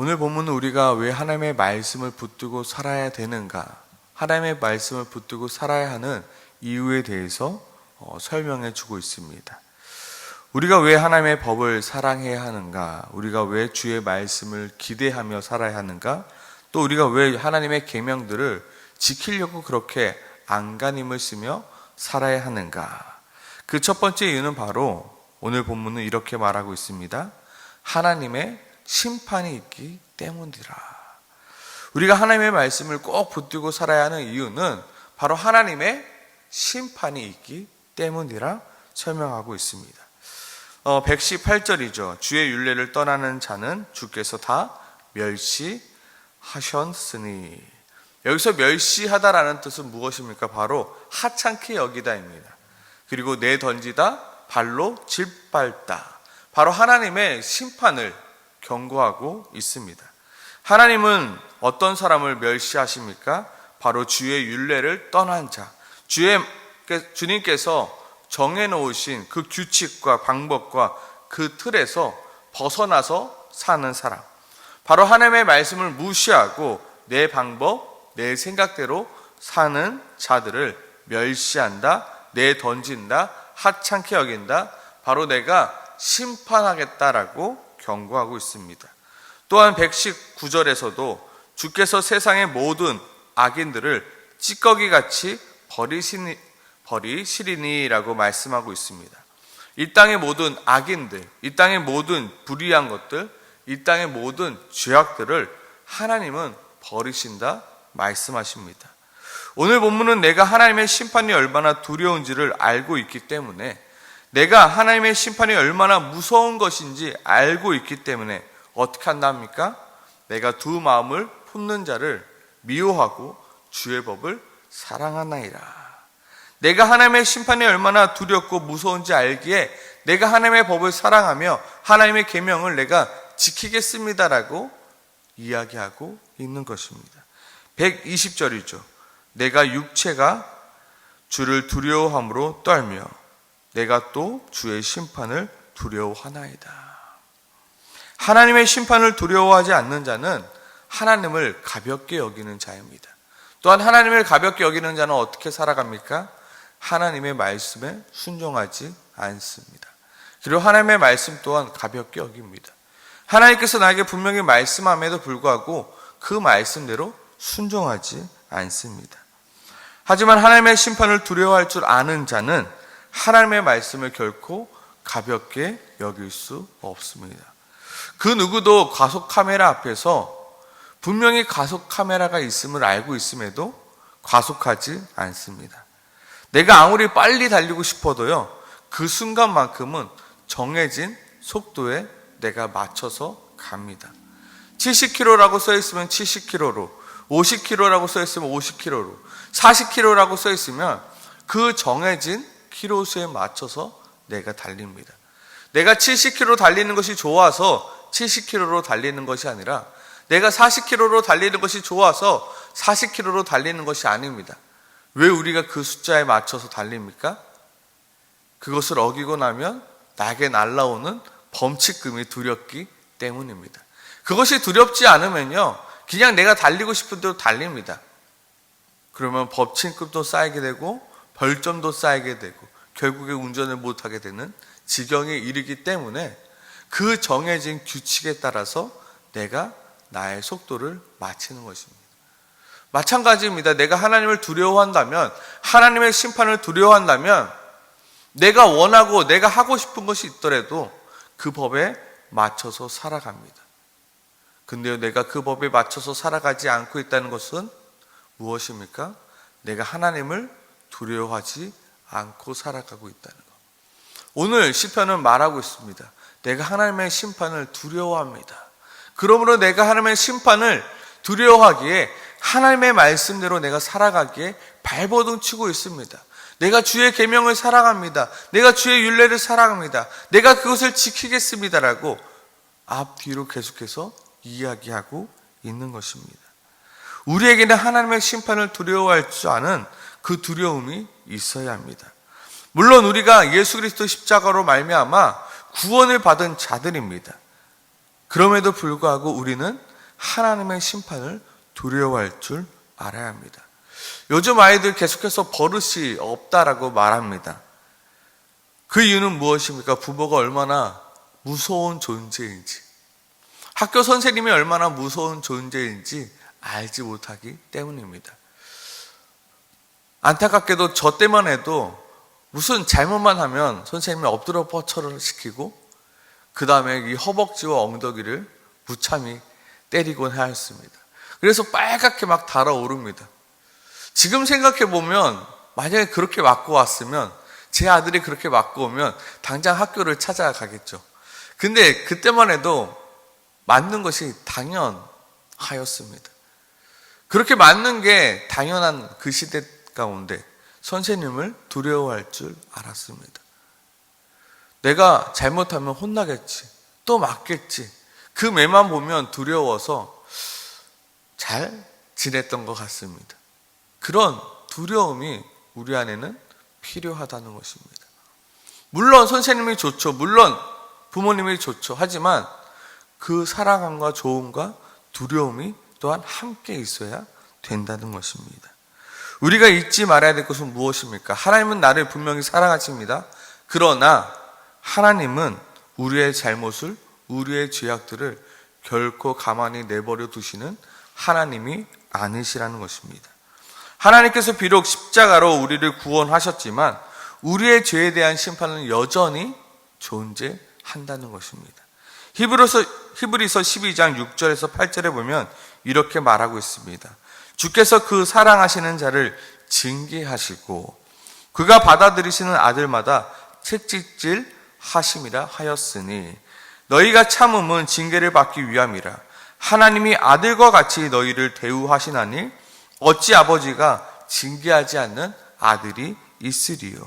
오늘 본문은 우리가 왜 하나님의 말씀을 붙들고 살아야 되는가, 하나님의 말씀을 붙들고 살아야 하는 이유에 대해서 설명해 주고 있습니다. 우리가 왜 하나님의 법을 사랑해야 하는가, 우리가 왜 주의 말씀을 기대하며 살아야 하는가, 또 우리가 왜 하나님의 계명들을 지키려고 그렇게 안간힘을 쓰며 살아야 하는가. 그 첫 번째 이유는 바로 오늘 본문은 이렇게 말하고 있습니다. 하나님의 심판이 있기 때문이라. 우리가 하나님의 말씀을 꼭 붙들고 살아야 하는 이유는 바로 하나님의 심판이 있기 때문이라 설명하고 있습니다. 118절이죠. 주의 율례를 떠나는 자는 주께서 다 멸시하셨으니. 여기서 멸시하다라는 뜻은 무엇입니까? 바로 하찮게 여기다입니다. 그리고 내던지다, 발로 짓밟다. 바로 하나님의 심판을 경고하고 있습니다. 하나님은 어떤 사람을 멸시하십니까? 바로 주의 율례를 떠난 자, 주님께서 정해놓으신 그 규칙과 방법과 그 틀에서 벗어나서 사는 사람, 바로 하나님의 말씀을 무시하고 내 방법, 내 생각대로 사는 자들을 멸시한다, 내던진다, 하찮게 여긴다, 바로 내가 심판하겠다라고 경고하고 있습니다. 또한 119절에서도 주께서 세상의 모든 악인들을 찌꺼기같이 버리시리니라고 말씀하고 있습니다. 이 땅의 모든 악인들, 이 땅의 모든 불의한 것들, 이 땅의 모든 죄악들을 하나님은 버리신다 말씀하십니다. 오늘 본문은 내가 하나님의 심판이 얼마나 두려운지를 알고 있기 때문에, 내가 하나님의 심판이 얼마나 무서운 것인지 알고 있기 때문에 어떻게 한답니까? 내가 두 마음을 품는 자를 미워하고 주의 법을 사랑하나이다. 내가 하나님의 심판이 얼마나 두렵고 무서운지 알기에 내가 하나님의 법을 사랑하며 하나님의 계명을 내가 지키겠습니다라고 이야기하고 있는 것입니다. 120절이죠. 내가 육체가 주를 두려워함으로 떨며 내가 또 주의 심판을 두려워하나이다. 하나님의 심판을 두려워하지 않는 자는 하나님을 가볍게 여기는 자입니다. 또한 하나님을 가볍게 여기는 자는 어떻게 살아갑니까? 하나님의 말씀에 순종하지 않습니다. 그리고 하나님의 말씀 또한 가볍게 여깁니다. 하나님께서 나에게 분명히 말씀함에도 불구하고 그 말씀대로 순종하지 않습니다. 하지만 하나님의 심판을 두려워할 줄 아는 자는 하나님의 말씀을 결코 가볍게 여길 수 없습니다. 그 누구도 과속 카메라 앞에서 분명히 과속 카메라가 있음을 알고 있음에도 과속하지 않습니다. 내가 아무리 빨리 달리고 싶어도요, 그 순간만큼은 정해진 속도에 내가 맞춰서 갑니다. 70km라고 써 있으면 70km로, 50km라고 써 있으면 50km로, 40km라고 써 있으면 그 정해진 키로수에 맞춰서 내가 달립니다. 내가 70km 달리는 것이 좋아서 70km로 달리는 것이 아니라, 내가 40km로 달리는 것이 좋아서 40km로 달리는 것이 아닙니다. 왜 우리가 그 숫자에 맞춰서 달립니까? 그것을 어기고 나면 나에게 날아오는 범칙금이 두렵기 때문입니다. 그것이 두렵지 않으면요, 그냥 내가 달리고 싶은 대로 달립니다. 그러면 법칙금도 쌓이게 되고 벌점도 쌓이게 되고 결국에 운전을 못하게 되는 지경에 이르기 때문에 그 정해진 규칙에 따라서 내가 나의 속도를 맞추는 것입니다. 마찬가지입니다. 내가 하나님을 두려워한다면, 하나님의 심판을 두려워한다면, 내가 원하고 내가 하고 싶은 것이 있더라도 그 법에 맞춰서 살아갑니다. 근데요, 내가 그 법에 맞춰서 살아가지 않고 있다는 것은 무엇입니까? 내가 하나님을 두려워하지 않고 살아가고 있다는 것. 오늘 시편은 말하고 있습니다. 내가 하나님의 심판을 두려워합니다. 그러므로 내가 하나님의 심판을 두려워하기에 하나님의 말씀대로 내가 살아가기에 발버둥 치고 있습니다. 내가 주의 계명을 사랑합니다. 내가 주의 율례를 사랑합니다. 내가 그것을 지키겠습니다라고 앞뒤로 계속해서 이야기하고 있는 것입니다. 우리에게는 하나님의 심판을 두려워할 줄 아는 그 두려움이 있어야 합니다. 물론 우리가 예수 그리스도 십자가로 말미암아 구원을 받은 자들입니다. 그럼에도 불구하고 우리는 하나님의 심판을 두려워할 줄 알아야 합니다. 요즘 아이들 계속해서 버릇이 없다라고 말합니다. 그 이유는 무엇입니까? 부모가 얼마나 무서운 존재인지, 학교 선생님이 얼마나 무서운 존재인지 알지 못하기 때문입니다. 안타깝게도 저 때만 해도 무슨 잘못만 하면 선생님이 엎드려 뻗쳐를 시키고 그 다음에 이 허벅지와 엉덩이를 무참히 때리곤 하였습니다. 그래서 빨갛게 막 달아오릅니다. 지금 생각해보면 만약에 그렇게 맞고 왔으면, 제 아들이 그렇게 맞고 오면 당장 학교를 찾아가겠죠. 근데 그때만 해도 맞는 것이 당연하였습니다. 그렇게 맞는 게 당연한 그 시대 가운데 선생님을 두려워할 줄 알았습니다. 내가 잘못하면 혼나겠지, 또 맞겠지, 그 매만 보면 두려워서 잘 지냈던 것 같습니다. 그런 두려움이 우리 안에는 필요하다는 것입니다. 물론 선생님이 좋죠. 물론 부모님이 좋죠. 하지만 그 사랑함과 조언과 두려움이 또한 함께 있어야 된다는 것입니다. 우리가 잊지 말아야 될 것은 무엇입니까? 하나님은 나를 분명히 사랑하십니다. 그러나 하나님은 우리의 잘못을, 우리의 죄악들을 결코 가만히 내버려 두시는 하나님이 아니시라는 것입니다. 하나님께서 비록 십자가로 우리를 구원하셨지만 우리의 죄에 대한 심판은 여전히 존재한다는 것입니다. 히브리서 12장 6절에서 8절에 보면 이렇게 말하고 있습니다. 주께서 그 사랑하시는 자를 징계하시고 그가 받아들이시는 아들마다 채찍질 하심이라 하였으니 너희가 참음은 징계를 받기 위함이라. 하나님이 아들과 같이 너희를 대우하시나니 어찌 아버지가 징계하지 않는 아들이 있으리요.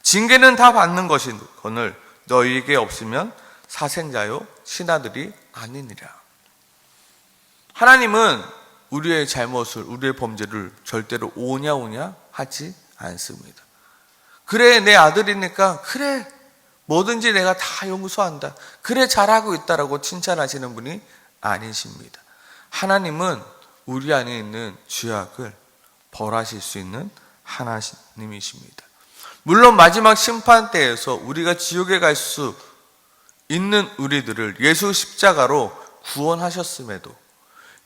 징계는 다 받는 것이거늘 너희에게 없으면 사생자요 신하들이 아니니라. 하나님은 우리의 잘못을, 우리의 범죄를 절대로 오냐 하지 않습니다. 그래, 내 아들이니까 그래, 뭐든지 내가 다 용서한다, 그래 잘하고 있다라고 칭찬하시는 분이 아니십니다. 하나님은 우리 안에 있는 죄악을 벌하실 수 있는 하나님이십니다. 물론 마지막 심판 때에서 우리가 지옥에 갈 수 있는 우리들을 예수 십자가로 구원하셨음에도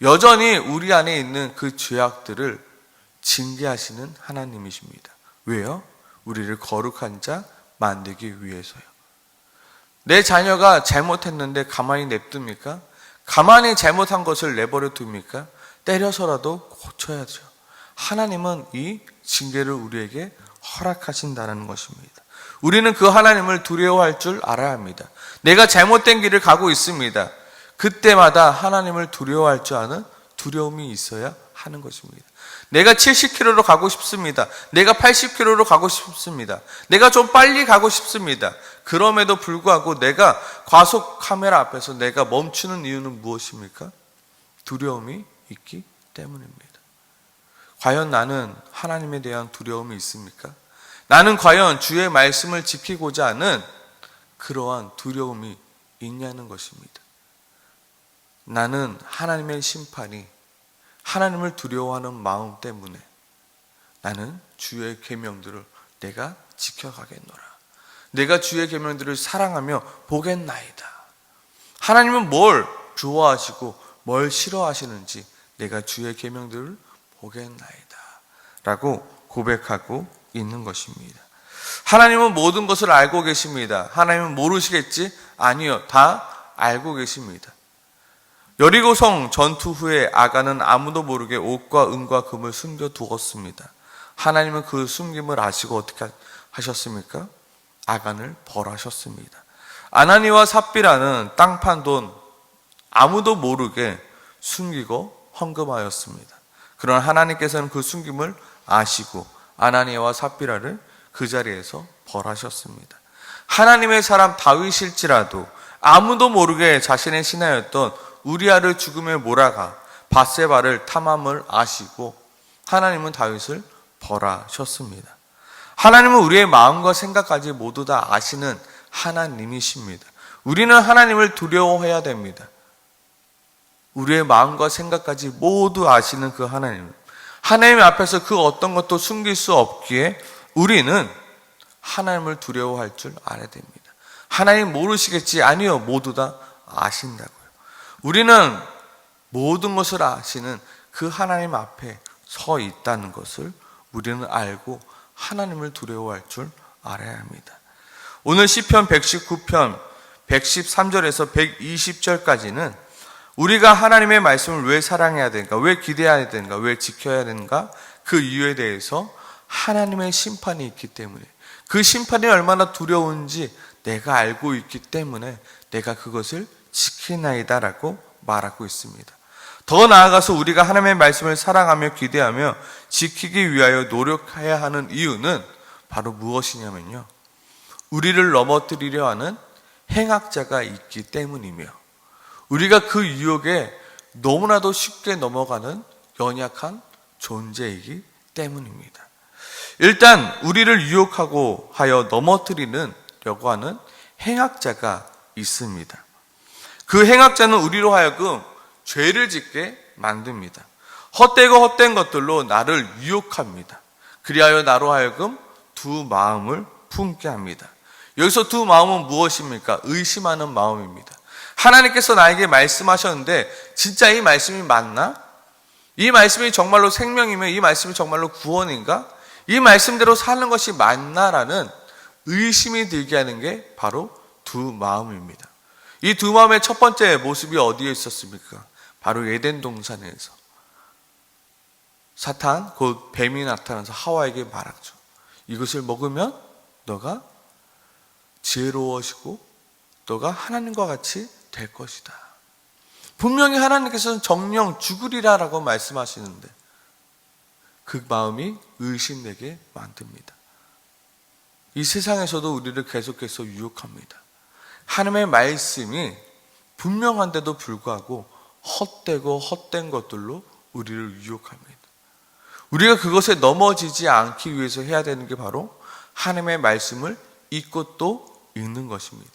여전히 우리 안에 있는 그 죄악들을 징계하시는 하나님이십니다. 왜요? 우리를 거룩한 자 만들기 위해서요. 내 자녀가 잘못했는데 가만히 냅둡니까? 가만히 잘못한 것을 내버려 둡니까? 때려서라도 고쳐야죠. 하나님은 이 징계를 우리에게 허락하신다는 것입니다. 우리는 그 하나님을 두려워할 줄 알아야 합니다. 내가 잘못된 길을 가고 있습니다. 그때마다 하나님을 두려워할 줄 아는 두려움이 있어야 하는 것입니다. 내가 70km로 가고 싶습니다. 내가 80km로 가고 싶습니다. 내가 좀 빨리 가고 싶습니다. 그럼에도 불구하고 내가 과속 카메라 앞에서 내가 멈추는 이유는 무엇입니까? 두려움이 있기 때문입니다. 과연 나는 하나님에 대한 두려움이 있습니까? 나는 과연 주의 말씀을 지키고자 하는 그러한 두려움이 있냐는 것입니다. 나는 하나님의 심판이, 하나님을 두려워하는 마음 때문에 나는 주의 계명들을 내가 지켜가겠노라. 내가 주의 계명들을 사랑하며 보겠나이다. 하나님은 뭘 좋아하시고 뭘 싫어하시는지 내가 주의 계명들을 보겠나이다 라고 고백하고 있는 것입니다. 하나님은 모든 것을 알고 계십니다. 하나님은 모르시겠지? 아니요, 다 알고 계십니다. 여리고성 전투 후에 아간은 아무도 모르게 옷과 은과 금을 숨겨두었습니다. 하나님은 그 숨김을 아시고 어떻게 하셨습니까? 아간을 벌하셨습니다. 아나니와 삽비라는 땅 판 돈 아무도 모르게 숨기고 헌금하였습니다. 그러나 하나님께서는 그 숨김을 아시고 아나니아와 삽비라를 그 자리에서 벌하셨습니다. 하나님의 사람 다윗일지라도 아무도 모르게 자신의 신하였던 우리아를 죽음에 몰아가 밧세바를 탐함을 아시고 하나님은 다윗을 벌하셨습니다. 하나님은 우리의 마음과 생각까지 모두 다 아시는 하나님이십니다. 우리는 하나님을 두려워해야 됩니다. 우리의 마음과 생각까지 모두 아시는 그 하나님, 하나님 앞에서 그 어떤 것도 숨길 수 없기에 우리는 하나님을 두려워할 줄 알아야 됩니다. 하나님 모르시겠지? 아니요, 모두 다 아신다고요. 우리는 모든 것을 아시는 그 하나님 앞에 서 있다는 것을 우리는 알고 하나님을 두려워할 줄 알아야 합니다. 오늘 시편 119편 113절에서 120절까지는 우리가 하나님의 말씀을 왜 사랑해야 되는가, 왜 기대해야 되는가, 왜 지켜야 되는가, 그 이유에 대해서 하나님의 심판이 있기 때문에, 그 심판이 얼마나 두려운지 내가 알고 있기 때문에 내가 그것을 지키나이다 라고 말하고 있습니다. 더 나아가서 우리가 하나님의 말씀을 사랑하며 기대하며 지키기 위하여 노력해야 하는 이유는 바로 무엇이냐면요, 우리를 넘어뜨리려 하는 행악자가 있기 때문이며, 우리가 그 유혹에 너무나도 쉽게 넘어가는 연약한 존재이기 때문입니다. 일단 우리를 유혹하고 하여 넘어뜨리려고 하는 행악자가 있습니다. 그 행악자는 우리로 하여금 죄를 짓게 만듭니다. 헛되고 헛된 것들로 나를 유혹합니다. 그리하여 나로 하여금 두 마음을 품게 합니다. 여기서 두 마음은 무엇입니까? 의심하는 마음입니다. 하나님께서 나에게 말씀하셨는데 진짜 이 말씀이 맞나? 이 말씀이 정말로 생명이면 이 말씀이 정말로 구원인가? 이 말씀대로 사는 것이 맞나라는 의심이 들게 하는 게 바로 두 마음입니다. 이 두 마음의 첫 번째 모습이 어디에 있었습니까? 바로 에덴 동산에서 사탄, 곧 뱀이 나타나서 하와에게 말하죠. 이것을 먹으면 너가 지혜로워지고 너가 하나님과 같이 될 것이다. 분명히 하나님께서는 정령 죽으리라 라고 말씀하시는데 그 마음이 의심되게 만듭니다. 이 세상에서도 우리를 계속해서 유혹합니다. 하나님의 말씀이 분명한데도 불구하고 헛되고 헛된 것들로 우리를 유혹합니다. 우리가 그것에 넘어지지 않기 위해서 해야 되는 게 바로 하나님의 말씀을 읽고 또 읽는 것입니다.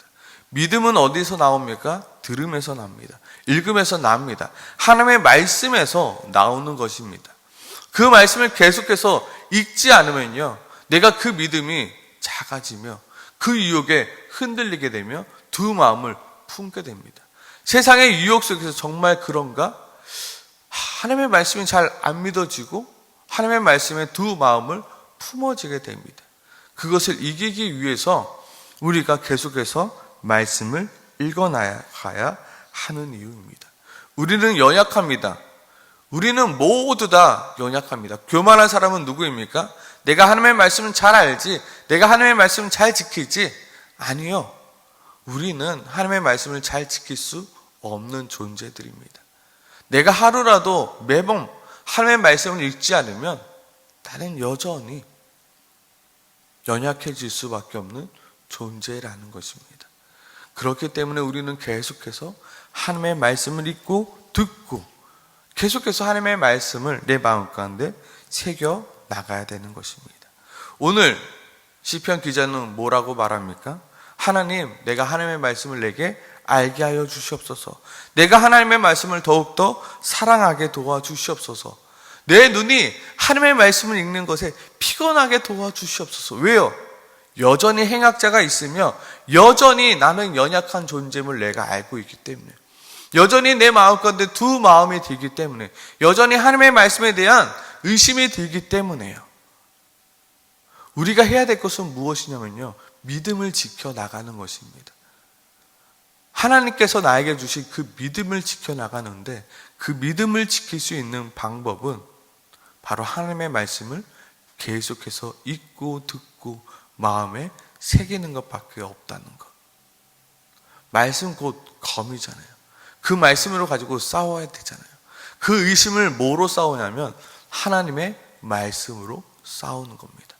믿음은 어디서 나옵니까? 들음에서 납니다. 읽음에서 납니다. 하나님의 말씀에서 나오는 것입니다. 그 말씀을 계속해서 읽지 않으면요, 내가 그 믿음이 작아지며 그 유혹에 흔들리게 되며 두 마음을 품게 됩니다. 세상의 유혹 속에서 정말 그런가? 하나님의 말씀이 잘 안 믿어지고 하나님의 말씀에 두 마음을 품어지게 됩니다. 그것을 이기기 위해서 우리가 계속해서 말씀을 읽어나가야 하는 이유입니다. 우리는 연약합니다. 우리는 모두 다 연약합니다. 교만한 사람은 누구입니까? 내가 하나님의 말씀은 잘 알지, 내가 하나님의 말씀은 잘 지키지. 아니요, 우리는 하나님의 말씀을 잘 지킬 수 없는 존재들입니다. 내가 하루라도 매번 하나님의 말씀을 읽지 않으면 나는 여전히 연약해질 수밖에 없는 존재라는 것입니다. 그렇기 때문에 우리는 계속해서 하나님의 말씀을 읽고 듣고 계속해서 하나님의 말씀을 내 마음 가운데 새겨 나가야 되는 것입니다. 오늘 시편 기자는 뭐라고 말합니까? 하나님, 내가 하나님의 말씀을 내게 알게 하여 주시옵소서. 내가 하나님의 말씀을 더욱더 사랑하게 도와주시옵소서. 내 눈이 하나님의 말씀을 읽는 것에 피곤하게 도와주시옵소서. 왜요? 여전히 행악자가 있으며 여전히 나는 연약한 존재임을 내가 알고 있기 때문에, 여전히 내 마음 가운데 두 마음이 들기 때문에, 여전히 하나님의 말씀에 대한 의심이 들기 때문에요. 우리가 해야 될 것은 무엇이냐면요, 믿음을 지켜나가는 것입니다. 하나님께서 나에게 주신 그 믿음을 지켜나가는데 그 믿음을 지킬 수 있는 방법은 바로 하나님의 말씀을 계속해서 읽고 듣고 마음에 새기는 것밖에 없다는 것. 말씀 곧 검이잖아요. 그 말씀으로 가지고 싸워야 되잖아요. 그 의심을 뭐로 싸우냐면 하나님의 말씀으로 싸우는 겁니다.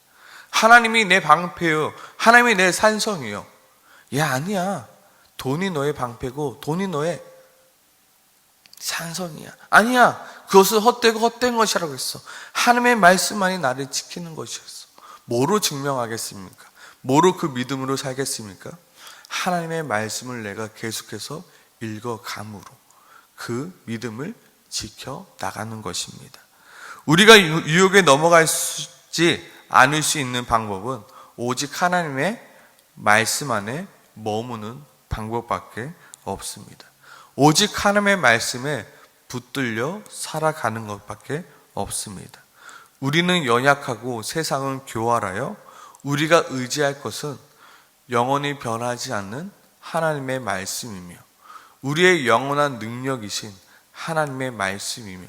하나님이 내 방패요, 하나님이 내 산성이요. 야, 아니야. 돈이 너의 방패고 돈이 너의 산성이야. 아니야. 그것은 헛되고 헛된 것이라고 했어. 하나님의 말씀만이 나를 지키는 것이었어. 뭐로 증명하겠습니까? 뭐로 그 믿음으로 살겠습니까? 하나님의 말씀을 내가 계속해서 읽어감으로, 그 믿음을 지켜 나가는 것입니다. 우리가 유혹에 넘어가지 않을 수 있는 방법은 오직 하나님의 말씀 안에 머무는 방법밖에 없습니다. 오직 하나님의 말씀에 붙들려 살아가는 것밖에 없습니다. 우리는 연약하고 세상은 교활하여 우리가 의지할 것은 영원히 변하지 않는 하나님의 말씀이며 우리의 영원한 능력이신 하나님의 말씀이며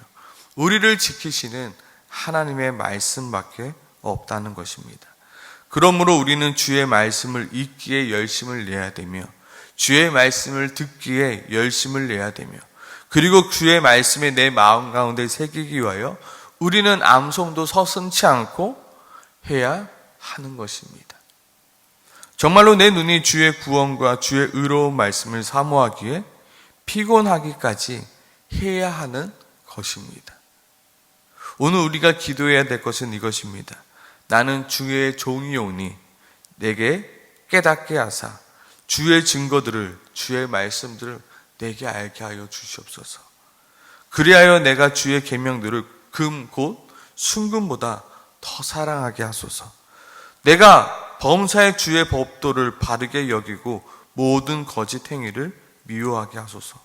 우리를 지키시는 하나님의 말씀밖에 없다는 것입니다. 그러므로 우리는 주의 말씀을 읽기에 열심을 내야 되며 주의 말씀을 듣기에 열심을 내야 되며 그리고 주의 말씀에 내 마음 가운데 새기기 위하여 우리는 암송도 서슴지 않고 해야 하는 것입니다. 정말로 내 눈이 주의 구원과 주의 의로운 말씀을 사모하기에 피곤하기까지 해야 하는 것입니다. 오늘 우리가 기도해야 될 것은 이것입니다. 나는 주의 종이오니 내게 깨닫게 하사 주의 증거들을 주의 말씀들을 내게 알게 하여 주시옵소서. 그리하여 내가 주의 계명들을 금 곧 순금보다 더 사랑하게 하소서. 내가 범사의 주의 법도를 바르게 여기고 모든 거짓 행위를 미워하게 하소서.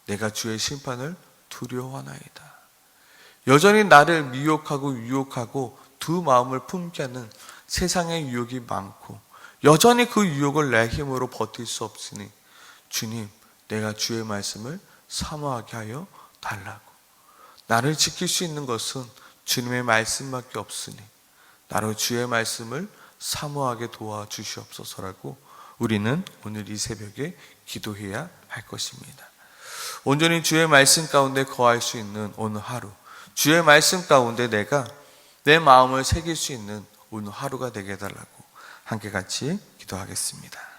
내가 주의 심판을 두려워하나이다. 여전히 나를 미혹하고 유혹하고 두 마음을 품게 하는 세상의 유혹이 많고 여전히 그 유혹을 내 힘으로 버틸 수 없으니 주님, 내가 주의 말씀을 사모하게 하여 달라고. 나를 지킬 수 있는 것은 주님의 말씀밖에 없으니 나로 주의 말씀을 사모하게 도와주시옵소서라고 우리는 오늘 이 새벽에 기도해야 할 것입니다. 온전히 주의 말씀 가운데 거할 수 있는 오늘 하루, 주의 말씀 가운데 내가 내 마음을 새길 수 있는 오늘 하루가 되게 해달라고 함께 같이 기도하겠습니다.